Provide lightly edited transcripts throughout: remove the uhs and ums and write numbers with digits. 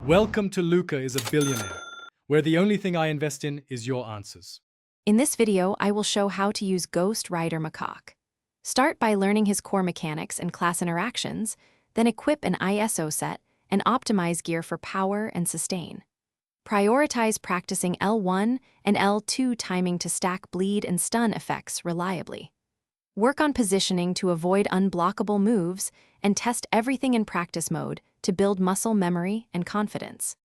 Welcome to Luca is a Billionaire, where the only thing I invest in is your answers. In this video, I will show how to use Ghost Rider MCOC. Start by learning his core mechanics and class interactions, then equip an ISO set and optimize gear for power and sustain. Prioritize practicing L1 and L2 timing to stack bleed and stun effects reliably. Work on positioning to avoid unblockable moves and test everything in practice mode to build muscle memory and confidence.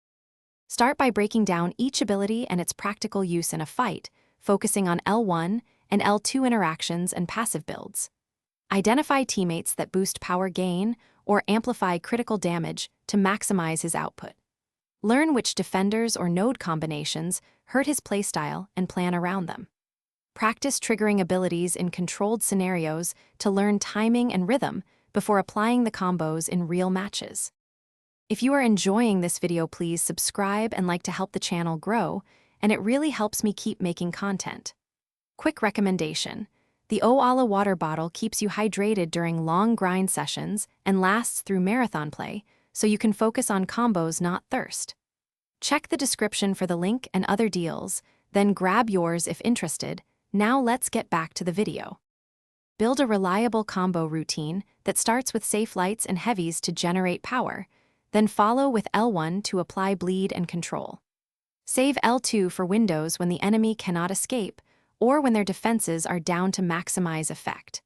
Start by breaking down each ability and its practical use in a fight, focusing on L1 and L2 interactions and passive builds. Identify teammates that boost power gain or amplify critical damage to maximize his output. Learn which defenders or node combinations hurt his playstyle and plan around them. Practice triggering abilities in controlled scenarios to learn timing and rhythm before applying the combos in real matches. If you are enjoying this video, please subscribe and like to help the channel grow, and it really helps me keep making content. Quick recommendation: the Oala water bottle keeps you hydrated during long grind sessions and lasts through marathon play, so you can focus on combos, not thirst. Check the description for the link and other deals, then grab yours if interested. Now let's get back to the video. Build a reliable combo routine that starts with safe lights and heavies to generate power, then follow with L1 to apply bleed and control. Save L2 for windows when the enemy cannot escape or when their defenses are down to maximize effect.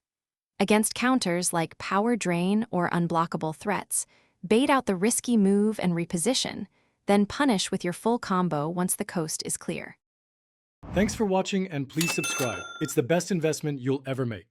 Against counters like power drain or unblockable threats, bait out the risky move and reposition, then punish with your full combo once the coast is clear. Thanks for watching and please subscribe. It's the best investment you'll ever make.